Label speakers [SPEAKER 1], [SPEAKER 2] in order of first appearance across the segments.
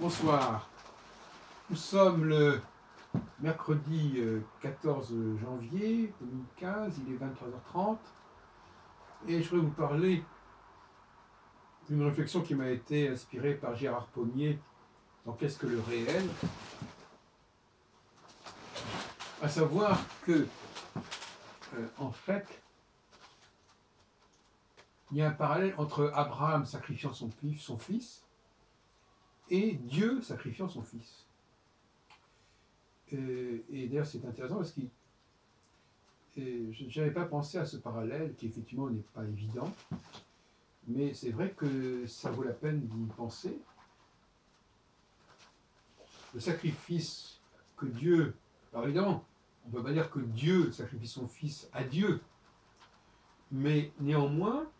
[SPEAKER 1] Bonsoir. Nous sommes le mercredi 14 janvier 2015, il est 23h30 et je voudrais vous parler d'une réflexion qui m'a été inspirée par Gérard Pommier dans Qu'est-ce que le réel? À savoir que, en fait, il y a un parallèle entre Abraham sacrifiant son fils et Dieu sacrifiant son fils. Et d'ailleurs, c'est intéressant parce que je n'avais pas pensé à ce parallèle qui, effectivement, n'est pas évident, mais c'est vrai que ça vaut la peine d'y penser. Le sacrifice que Dieu... Alors évidemment, on ne peut pas dire que Dieu sacrifie son fils à Dieu, mais néanmoins,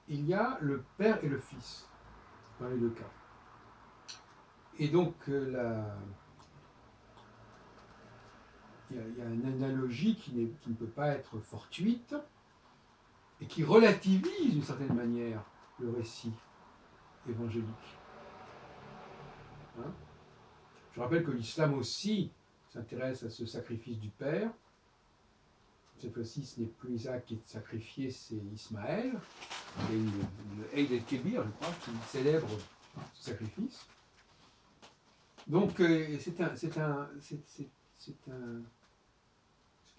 [SPEAKER 1] il y a le Père et le Fils dans les deux cas. Et donc, il y a une analogie qui ne peut pas être fortuite et qui relativise d'une certaine manière le récit évangélique. Hein? Je rappelle que l'islam aussi s'intéresse à ce sacrifice du Père. Cette fois-ci, ce n'est plus Isaac qui est sacrifié, c'est Ismaël. C'est le Eid el-Kébir, je crois, qui célèbre ce sacrifice. Donc, c'est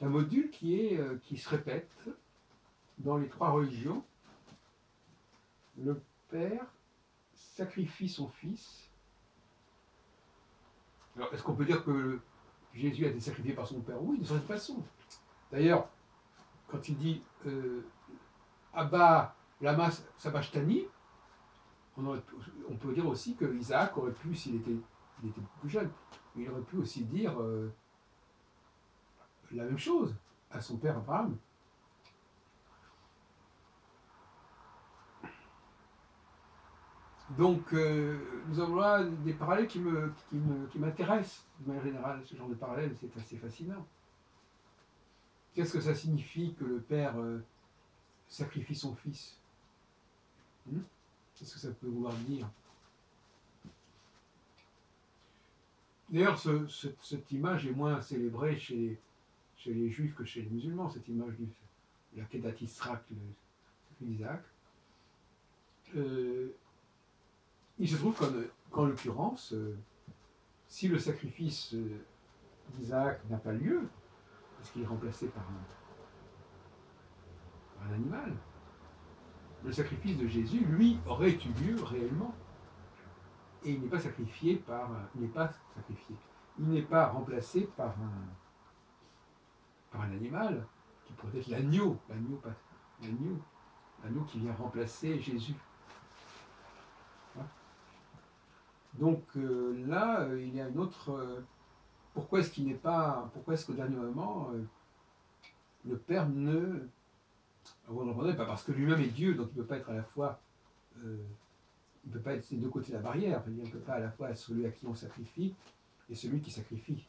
[SPEAKER 1] un module qui se répète dans les trois religions. Le Père sacrifie son Fils. Alors, est-ce qu'on peut dire que Jésus a été sacrifié par son Père? Oui, de certaine façon. D'ailleurs, quand il dit Abba, lama sabachthani, on peut dire aussi que Isaac aurait pu, s'il était plus jeune, il aurait pu aussi dire la même chose à son père Abraham. Donc, nous avons là des parallèles qui m'intéressent de manière générale. Ce genre de parallèle, c'est assez fascinant. Qu'est-ce que ça signifie que le père sacrifie son fils? Qu'est-ce que ça peut vouloir dire? D'ailleurs, cette image est moins célébrée chez les juifs que chez les musulmans, cette image de la Kedat Yisraël, le sacrifice d'Isaac. Il se trouve qu'en l'occurrence, si le sacrifice d'Isaac n'a pas lieu, parce qu'il est remplacé par un animal, le sacrifice de Jésus, lui, aurait eu lieu réellement. Et il n'est pas sacrifié il n'est pas remplacé par un animal, qui pourrait être l'agneau qui vient remplacer Jésus. Donc là, il y a une autre... pourquoi est-ce qu'au dernier moment, le Père ne... Vous n'entendez pas, parce que lui-même est Dieu, donc il ne peut pas être à la fois... il ne peut pas être des deux côtés de la barrière. Il ne peut pas à la fois être celui à qui on sacrifie et celui qui sacrifie.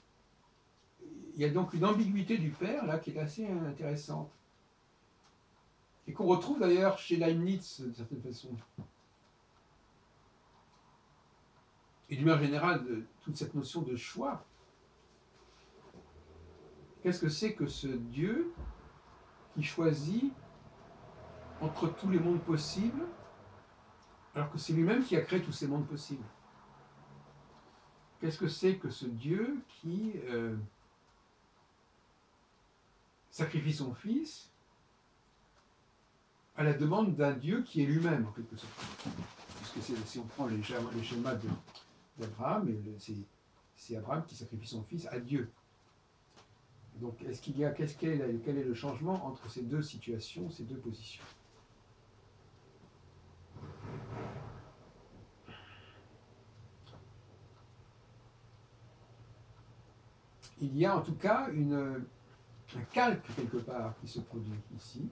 [SPEAKER 1] Il y a donc une ambiguïté du Père, là, qui est assez intéressante. Et qu'on retrouve d'ailleurs chez Leibniz, d'une certaine façon. Et d'une manière générale, de toute cette notion de choix. Qu'est-ce que c'est que ce Dieu qui choisit entre tous les mondes possibles, alors que c'est lui-même qui a créé tous ces mondes possibles? Qu'est-ce que c'est que ce Dieu qui sacrifie son Fils à la demande d'un Dieu qui est lui-même, en quelque sorte? Puisque si on prend le schéma d'Abraham, c'est Abraham qui sacrifie son fils à Dieu. Donc, quel est le changement entre ces deux situations, ces deux positions? Il y a en tout cas un calque quelque part qui se produit ici.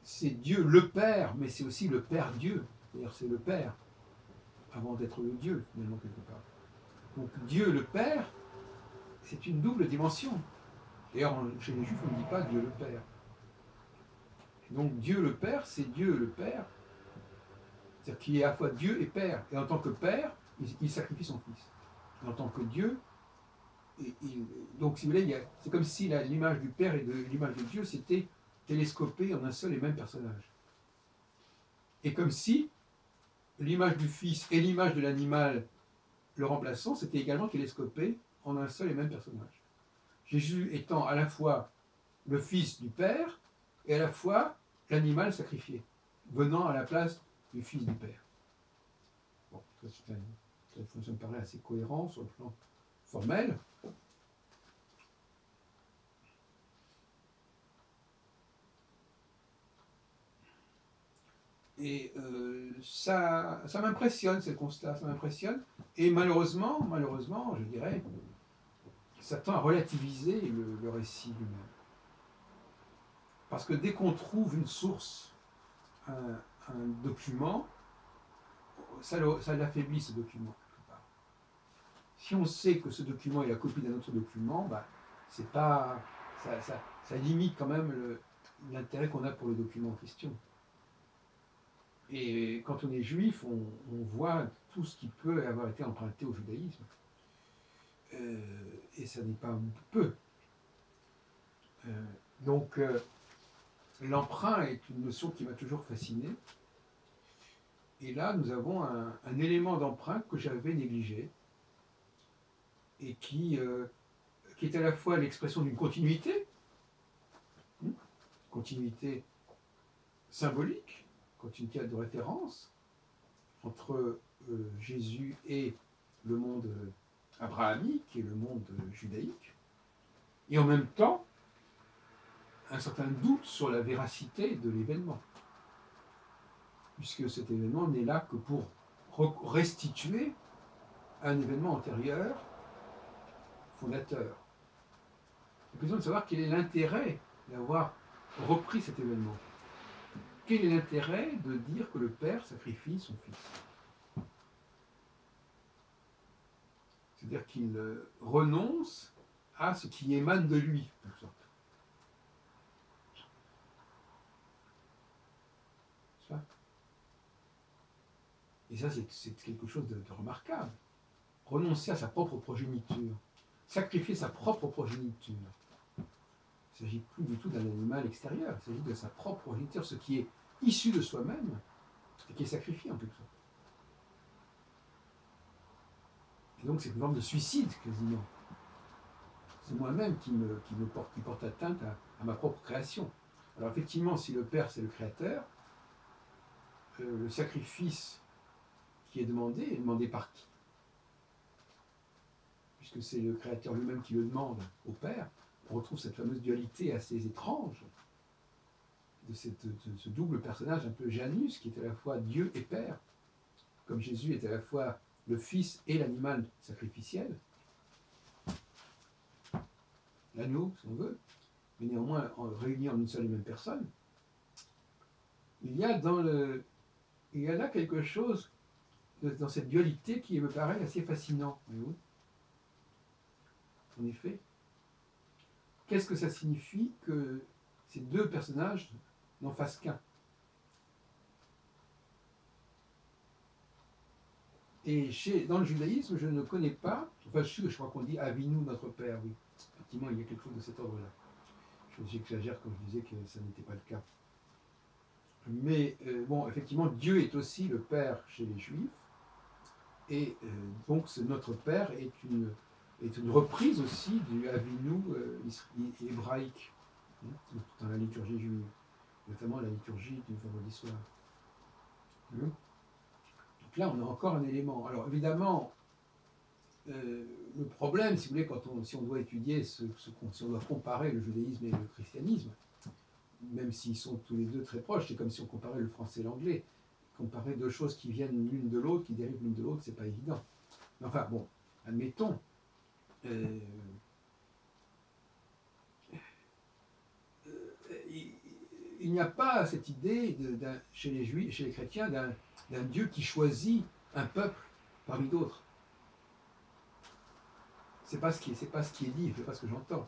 [SPEAKER 1] C'est Dieu le Père, mais c'est aussi le Père Dieu. C'est-à-dire c'est le Père, avant d'être le Dieu, finalement, quelque part. Donc Dieu le Père, c'est une double dimension. D'ailleurs, chez les Juifs, on ne dit pas Dieu le Père. Donc Dieu le Père, c'est Dieu le Père, C'est-à-dire qu'il est à la fois Dieu et Père. Et en tant que Père, il sacrifie son Fils. Et en tant que Dieu, donc si vous voulez, c'est comme si l'image du Père et de l'image de Dieu s'était télescopée en un seul et même personnage. Et comme si l'image du Fils et l'image de l'animal le remplaçant s'étaient également télescopées en un seul et même personnage. Jésus étant à la fois le Fils du Père et à la fois l'animal sacrifié, venant à la place du Fils du Père. Bon, ça me paraît assez cohérent sur le plan formel. Et ça m'impressionne, ces constats, ça m'impressionne. Et malheureusement, je dirais, ça tend à relativiser le récit lui-même. Parce que dès qu'on trouve une source, un document, ça l'affaiblit, ce document. Si on sait que ce document est la copie d'un autre document, bah, c'est pas, ça limite quand même l'intérêt qu'on a pour le document en question. Et quand on est juif, on voit tout ce qui peut avoir été emprunté au judaïsme. Et ça n'est pas peu. Donc, l'emprunt est une notion qui m'a toujours fasciné. Et là, nous avons un élément d'emprunt que j'avais négligé et qui est à la fois l'expression d'une continuité symbolique, continuité de référence entre Jésus et le monde abrahamique et le monde judaïque, et en même temps un certain doute sur la véracité de l'événement, puisque cet événement n'est là que pour restituer un événement antérieur, fondateur. Il est question de savoir quel est l'intérêt d'avoir repris cet événement. Quel est l'intérêt de dire que le Père sacrifie son Fils? C'est-à-dire qu'il renonce à ce qui émane de lui, en quelque sorte. Et ça, c'est quelque chose de remarquable. Renoncer à sa propre progéniture, sacrifier sa propre progéniture. Il ne s'agit plus du tout d'un animal extérieur, il s'agit de sa propre progéniture, ce qui est issu de soi-même et qui est sacrifié en quelque sorte. Et donc c'est une forme de suicide quasiment. C'est moi-même qui porte atteinte à ma propre création. Alors effectivement, si le Père c'est le Créateur, le sacrifice qui est demandé par qui? Puisque c'est le Créateur lui-même qui le demande au Père, on retrouve cette fameuse dualité assez étrange de ce double personnage un peu Janus, qui est à la fois Dieu et Père, comme Jésus est à la fois le Fils et l'animal sacrificiel, l'agneau, si on veut, mais néanmoins réunis en une seule et même personne. Il y a là quelque chose dans cette dualité qui me paraît assez fascinant. Voyez-vous ? En effet, qu'est-ce que ça signifie que ces deux personnages n'en fassent qu'un? Et dans le judaïsme, je ne connais pas, enfin je crois qu'on dit Avinu, notre Père, oui. Effectivement, il y a quelque chose de cet ordre-là. J'exagère quand je disais que ça n'était pas le cas. Mais bon, effectivement, Dieu est aussi le Père chez les Juifs, et donc notre Père est une reprise aussi du Avinu hébraïque, dans la liturgie juive, notamment la liturgie du vendredi soir. Donc là, on a encore un élément. Alors évidemment, le problème, si vous voulez, si on doit étudier, si on doit comparer le judaïsme et le christianisme, même s'ils sont tous les deux très proches, c'est comme si on comparait le français et l'anglais. Comparer deux choses qui viennent l'une de l'autre, qui dérivent l'une de l'autre, c'est pas évident. Mais enfin, bon, admettons. Il n'y a pas cette idée chez les Juifs, chez les chrétiens, d'un Dieu qui choisit un peuple parmi d'autres. C'est pas ce qui est dit, c'est pas ce que j'entends.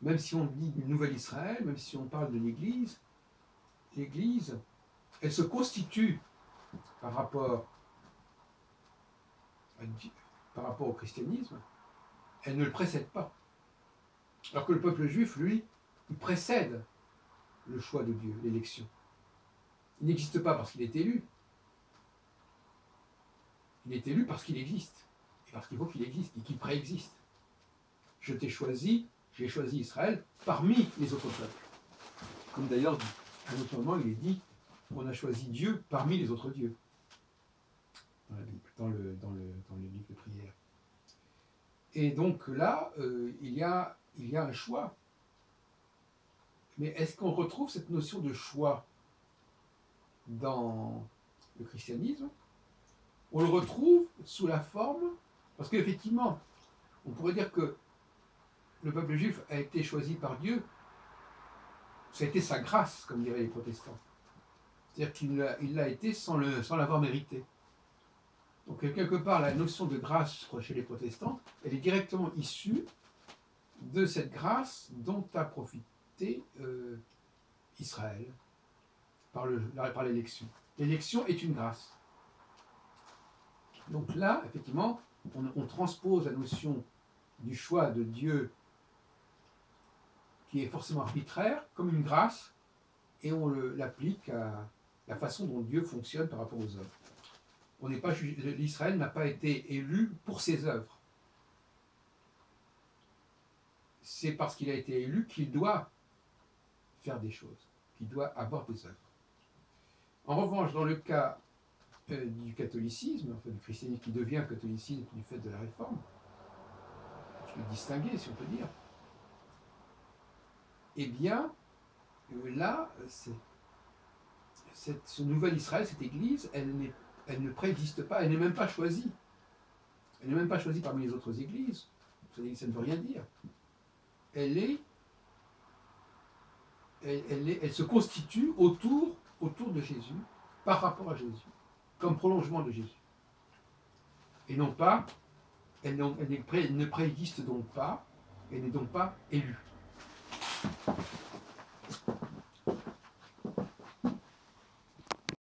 [SPEAKER 1] Même si on dit une nouvelle Israël, même si on parle de l'Église, elle se constitue par rapport, par rapport au christianisme, elle ne le précède pas. Alors que le peuple juif, lui, il précède le choix de Dieu, l'élection. Il n'existe pas parce qu'il est élu. Il est élu parce qu'il existe. Et parce qu'il faut qu'il existe et qu'il préexiste. Je t'ai choisi, j'ai choisi Israël parmi les autres peuples. Comme d'ailleurs, à un autre moment, il est dit, on a choisi Dieu parmi les autres dieux. Dans la Bible, dans le livre de prière. Et donc là, il y a un choix. Mais est-ce qu'on retrouve cette notion de choix dans le christianisme? On le retrouve sous la forme, parce qu'effectivement, on pourrait dire que le peuple juif a été choisi par Dieu, ça a été sa grâce, comme diraient les protestants. C'est-à-dire qu'il l'a été sans l'avoir mérité. Donc quelque part, la notion de grâce chez les protestants, elle est directement issue de cette grâce dont a profité Israël par l'élection. L'élection est une grâce. Donc là, effectivement, on transpose la notion du choix de Dieu qui est forcément arbitraire comme une grâce et on l'applique à la façon dont Dieu fonctionne par rapport aux œuvres. L'Israël n'a pas été élu pour ses œuvres. C'est parce qu'il a été élu qu'il doit faire des choses, qu'il doit avoir des œuvres. En revanche, dans le cas du catholicisme, enfin du christianisme qui devient catholicisme du fait de la réforme, qui est distingué, si on peut dire, eh bien, là, ce nouvel Israël, cette Église, elle ne préexiste pas, elle n'est même pas choisie. Elle n'est même pas choisie parmi les autres Églises. Ça ne veut rien dire. Elle se constitue autour de Jésus, par rapport à Jésus, comme prolongement de Jésus. Et non pas, elle ne préexiste donc pas, elle n'est donc pas élue.